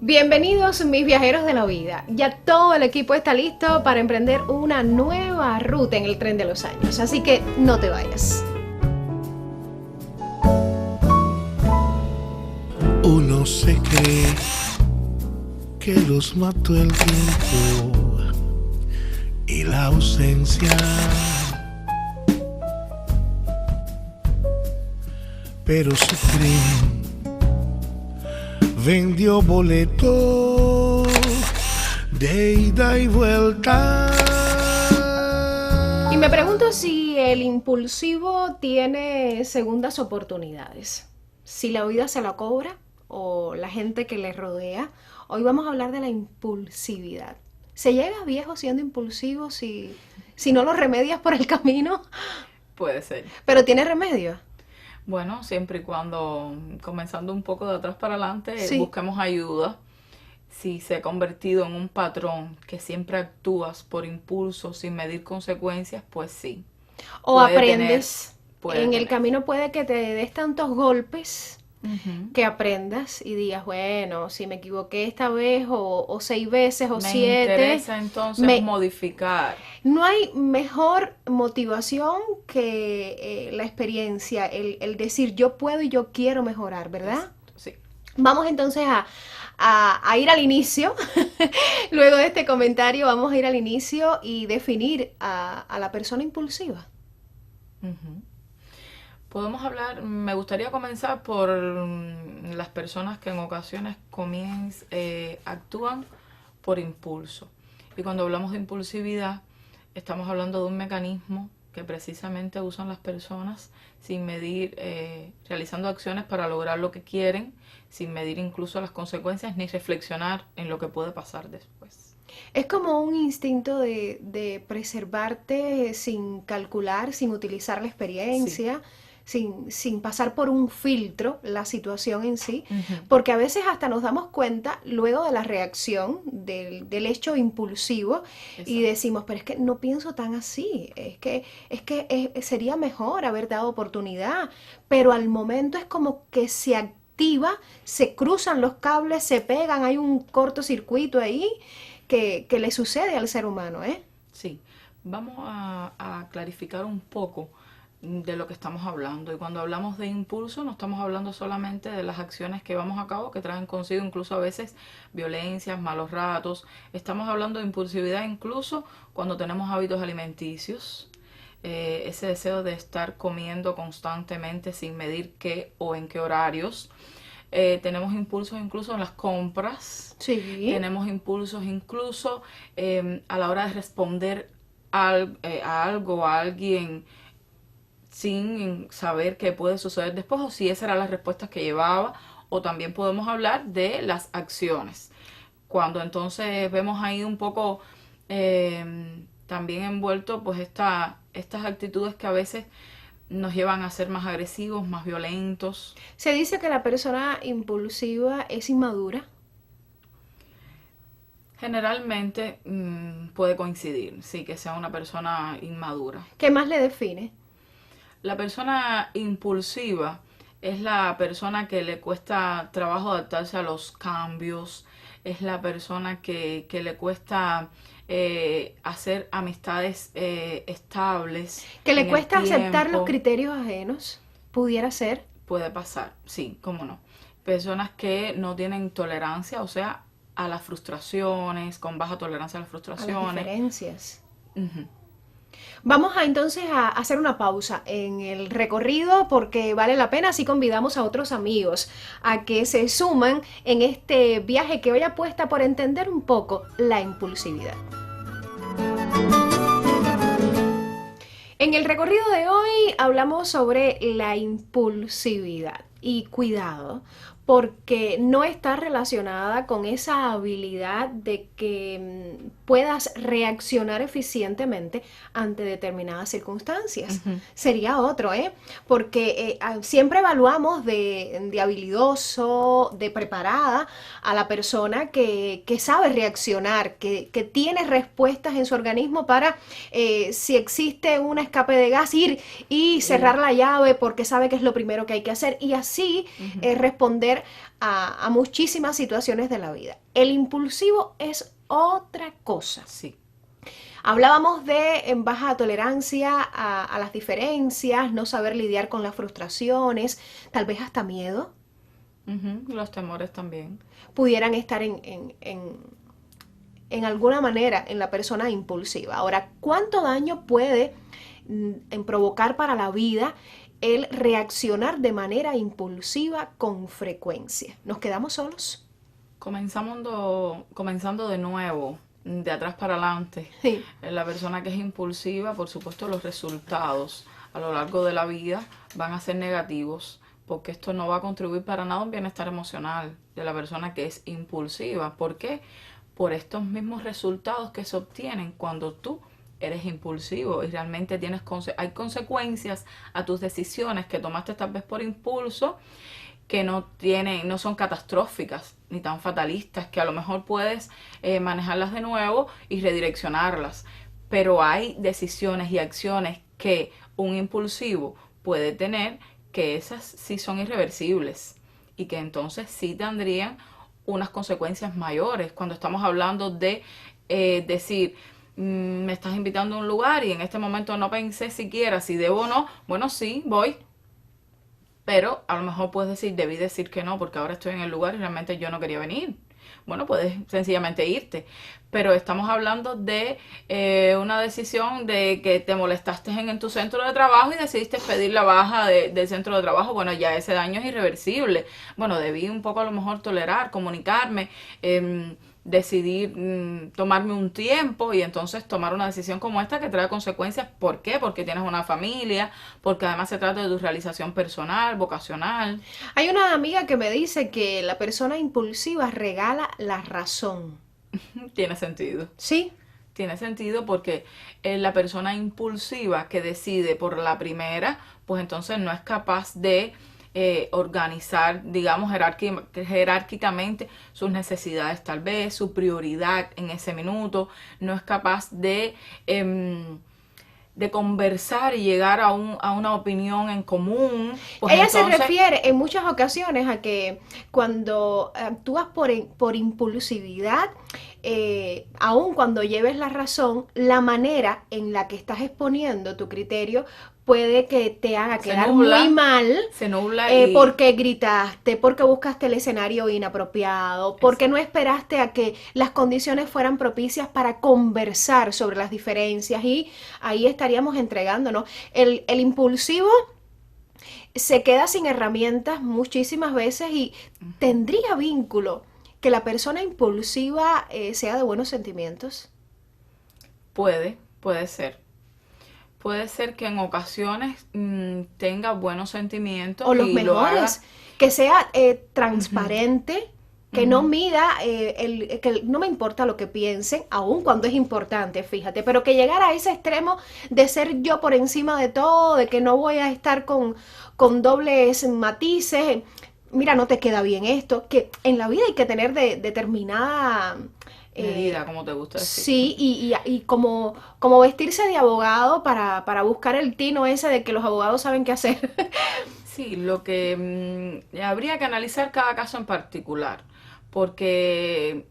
Bienvenidos mis viajeros de la vida. Ya todo el equipo está listo para emprender una nueva ruta en el tren de los años, así que no te vayas. Uno se cree que los mató el tiempo y la ausencia, pero su tren vendió boleto de ida y vuelta. Y me pregunto si el impulsivo tiene segundas oportunidades, si la vida se la cobra o la gente que le rodea. Hoy vamos a hablar de la impulsividad. ¿Se llega viejo siendo impulsivo si no lo remedias por el camino? Puede ser. ¿Pero tiene remedio? Bueno, siempre y cuando, comenzando un poco de atrás para adelante, Sí. busquemos ayuda. Si se ha convertido en un patrón que siempre actúas por impulso sin medir consecuencias, pues sí. ¿O Puede aprendes? puede En el tener. camino puede que te des tantos golpes Ujú. que aprendas y digas, bueno, si me equivoqué esta vez o 6 veces o Me 7. interesa entonces me- modificar. No hay mejor motivación que la experiencia, el decir yo puedo y yo quiero mejorar, ¿verdad? Sí. Vamos entonces a ir al inicio. Luego de este comentario vamos a ir al inicio y definir a la persona impulsiva. Ujú. Podemos hablar, me gustaría comenzar por las personas que en ocasiones actúan por impulso. Y cuando hablamos de impulsividad, estamos hablando de un mecanismo que precisamente usan las personas sin medir, realizando acciones para lograr lo que quieren, sin medir incluso las consecuencias ni reflexionar en lo que puede pasar después. Es como un instinto de preservarte sin calcular, sin utilizar la experiencia, sin pasar por un filtro la situación en sí, Ujú. porque a veces hasta nos damos cuenta luego de la reacción del hecho impulsivo y Exacto. decimos, pero es que no pienso tan así, sería mejor haber dado oportunidad, pero al momento es como que se activa, se cruzan los cables, se pegan, hay un cortocircuito ahí que le sucede al ser humano, ¿eh? Sí, vamos a clarificar un poco de lo que estamos hablando. Y cuando hablamos de impulso, no estamos hablando solamente de las acciones que vamos a cabo, que traen consigo incluso a veces violencias, malos ratos. Estamos hablando de impulsividad incluso cuando tenemos hábitos alimenticios. Ese deseo de estar comiendo constantemente sin medir qué o en qué horarios. Tenemos impulsos incluso en las compras. Sí. Tenemos impulsos incluso a la hora de responder a algo, a alguien, sin saber qué puede suceder después o si esa era la respuesta que llevaba. O también podemos hablar de las acciones. Cuando entonces vemos ahí un poco también envuelto pues estas actitudes que a veces nos llevan a ser más agresivos, más violentos. Se dice que la persona impulsiva es inmadura. Generalmente puede coincidir, sí, que sea una persona inmadura. ¿Qué más le define? La persona impulsiva es la persona que le cuesta trabajo adaptarse a los cambios, es la persona que le cuesta hacer amistades estables. Que le en el cuesta aceptar los tiempo. criterios ajenos, pudiera ser. Puede pasar, sí, cómo no. Personas que no tienen tolerancia, o sea, a las frustraciones, con baja tolerancia a las A las frustraciones. diferencias. Ujú. Vamos entonces a hacer una pausa en el recorrido porque vale la pena, así convidamos a otros amigos a que se suman en este viaje que hoy apuesta por entender un poco la impulsividad. En el recorrido de hoy hablamos sobre la impulsividad y cuidado, porque no está relacionada con esa habilidad de que puedas reaccionar eficientemente ante determinadas circunstancias. Ujú. Sería otro, ¿eh? Porque siempre evaluamos de habilidoso, de preparada a la persona que sabe reaccionar, que tiene respuestas en su organismo para, si existe un escape de gas, ir y cerrar la llave porque sabe que es lo primero que hay que hacer y así responder responder a muchísimas situaciones de la vida. El impulsivo es otra cosa. Sí. Hablábamos de baja tolerancia a las diferencias, no saber lidiar con las frustraciones, tal vez hasta miedo. Los temores también. Pudieran estar en alguna manera en la persona impulsiva. Ahora, ¿cuánto daño puede provocar para la vida el reaccionar de manera impulsiva con frecuencia? ¿Nos quedamos solos? Comenzando de nuevo, de atrás para adelante. Sí. La persona que es impulsiva, por supuesto, los resultados a lo largo de la vida van a ser negativos, porque esto no va a contribuir para nada a un bienestar emocional de la persona que es impulsiva. ¿Por qué? Por estos mismos resultados que se obtienen cuando tú eres impulsivo y realmente hay consecuencias a tus decisiones que tomaste tal vez por impulso, que no son catastróficas ni tan fatalistas, que a lo mejor puedes manejarlas de nuevo y redireccionarlas. Pero hay decisiones y acciones que un impulsivo puede tener que esas sí son irreversibles y que entonces sí tendrían unas consecuencias mayores. Cuando estamos hablando de decir, me estás invitando a un lugar y en este momento no pensé siquiera si debo o no, bueno, sí, voy. Pero a lo mejor puedes decir, debí decir que no porque ahora estoy en el lugar y realmente yo no quería venir. Bueno, puedes sencillamente irte. Pero estamos hablando de una decisión de que te molestaste en tu centro de trabajo y decidiste pedir la baja del centro de trabajo. Bueno, ya ese daño es irreversible. Bueno, debí un poco a lo mejor tolerar, comunicarme, decidir tomarme un tiempo y entonces tomar una decisión como esta que trae consecuencias. ¿Por qué? Porque tienes una familia, porque además se trata de tu realización personal, vocacional. Hay una amiga que me dice que la persona impulsiva regala la razón. Tiene sentido. ¿Sí? Tiene sentido porque la persona impulsiva que decide por la primera, pues entonces no es capaz de organizar, digamos, jerárquicamente sus necesidades, tal vez, su prioridad en ese minuto, no es capaz de conversar y llegar a una opinión en común. Pues Ella entonces, se refiere en muchas ocasiones a que cuando actúas por impulsividad, aun cuando lleves la razón, la manera en la que estás exponiendo tu criterio puede que te haga quedar muy mal. Se nubla porque gritaste, porque buscaste el escenario inapropiado, porque no esperaste a que las condiciones fueran propicias para conversar sobre las diferencias, y ahí estaríamos entregándonos. El impulsivo se queda sin herramientas muchísimas veces y tendría vínculo que la persona impulsiva sea de buenos sentimientos. Puede ser. Puede ser que en ocasiones tenga buenos sentimientos. O los y lo haga. mejores, que sea transparente, que no mida, que no me importa lo que piensen, aun cuando es importante, fíjate, pero que llegara a ese extremo de ser yo por encima de todo, de que no voy a estar con dobles matices. Mira, no te queda bien esto, que en la vida hay que tener determinada medida, como te gusta decir. Sí, y como vestirse de abogado para buscar el tino ese de que los abogados saben qué hacer. Sí, lo que habría que analizar cada caso en particular, porque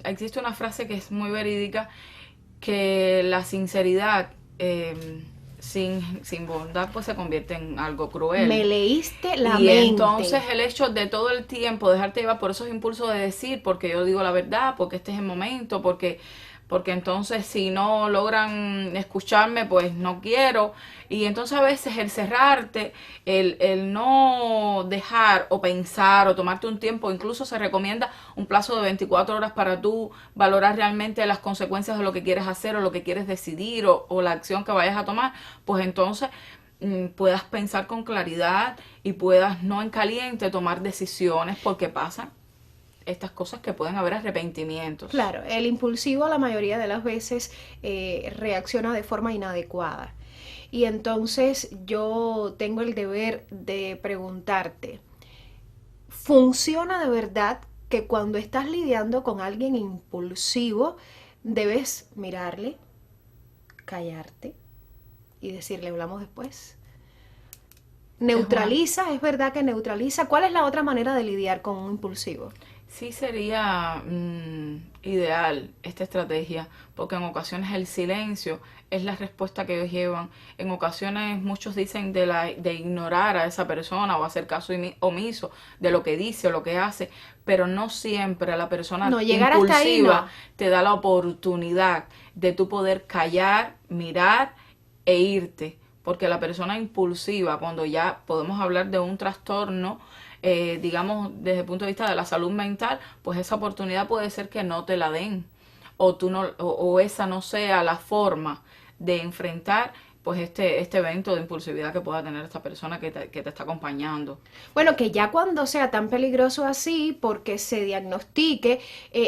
existe una frase que es muy verídica, que la sinceridad sin bondad pues se convierte en algo cruel. Me leíste la y mente. Entonces el hecho de todo el tiempo dejarte llevar por esos impulsos de decir, porque yo digo la verdad, porque este es el momento, porque entonces si no logran escucharme, pues no quiero. Y entonces a veces el cerrarte, el no dejar o pensar o tomarte un tiempo, incluso se recomienda un plazo de 24 horas para tú valorar realmente las consecuencias de lo que quieres hacer o lo que quieres decidir o la acción que vayas a tomar, pues entonces puedas pensar con claridad y puedas no en caliente tomar decisiones, porque pasan estas cosas que pueden haber arrepentimientos. Claro, el impulsivo la mayoría de las veces reacciona de forma inadecuada. Y entonces yo tengo el deber de preguntarte, ¿funciona de verdad que cuando estás lidiando con alguien impulsivo debes mirarle, callarte y decirle hablamos después? ¿Neutraliza? ¿Es verdad que neutraliza? ¿Cuál es la otra manera de lidiar con un impulsivo? Sí sería ideal esta estrategia, porque en ocasiones el silencio es la respuesta que ellos llevan. En ocasiones muchos dicen de ignorar a esa persona o hacer caso omiso de lo que dice o lo que hace, pero no siempre a la persona No, llegar hasta ahí impulsiva no. te da la oportunidad de tú poder callar, mirar e irte. Porque la persona impulsiva, cuando ya podemos hablar de un trastorno, digamos, desde el punto de vista de la salud mental, pues esa oportunidad puede ser que no te la den, o tú no, o esa no sea la forma de enfrentar pues este evento de impulsividad que pueda tener esta persona que te está acompañando. Bueno, que ya cuando sea tan peligroso así, porque se diagnostique,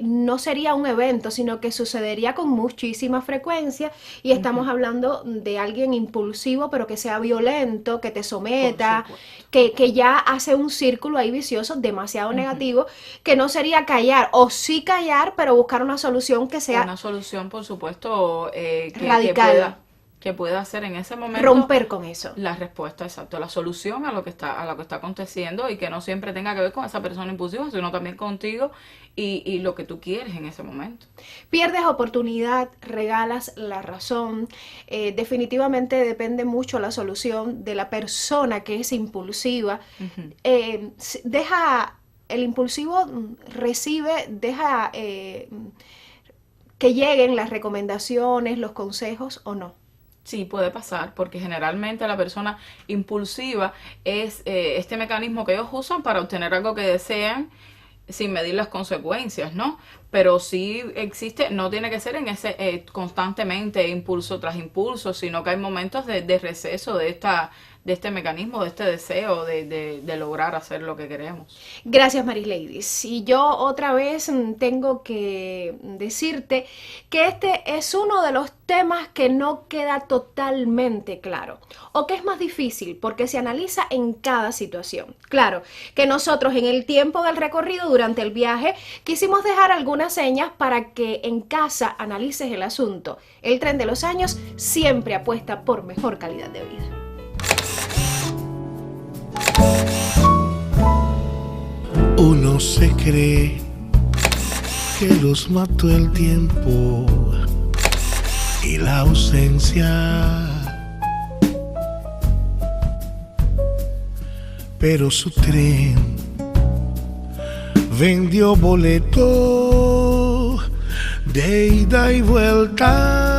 no sería un evento, sino que sucedería con muchísima frecuencia y estamos hablando de alguien impulsivo, pero que sea violento, que te someta, Por supuesto. que ya hace un círculo ahí vicioso demasiado negativo, que no sería callar, o sí callar, pero buscar una solución que sea Una solución, por supuesto, radical, que pueda hacer en ese momento romper con eso. la respuesta, exacto, la solución a lo que está aconteciendo, y que no siempre tenga que ver con esa persona impulsiva, sino también contigo y lo que tú quieres en ese momento. Pierdes oportunidad, regalas la razón. Definitivamente depende mucho la solución de la persona que es impulsiva. Deja, el impulsivo deja que lleguen las recomendaciones, los consejos o no. Sí, puede pasar, porque generalmente la persona impulsiva es este mecanismo que ellos usan para obtener algo que desean sin medir las consecuencias, ¿no? Pero sí existe, no tiene que ser en ese constantemente impulso tras impulso, sino que hay momentos de receso de este mecanismo, de este deseo de lograr hacer lo que queremos. Gracias, Marileidis. Y yo otra vez tengo que decirte que este es uno de los temas que no queda totalmente claro, o que es más difícil porque se analiza en cada situación. Claro, que nosotros en el tiempo del recorrido durante el viaje quisimos dejar algunas señas para que en casa analices el asunto. El Tren de los Años siempre apuesta por mejor calidad de vida. Uno se cree que los mató el tiempo y la ausencia, pero su tren vendió boleto de ida y vuelta.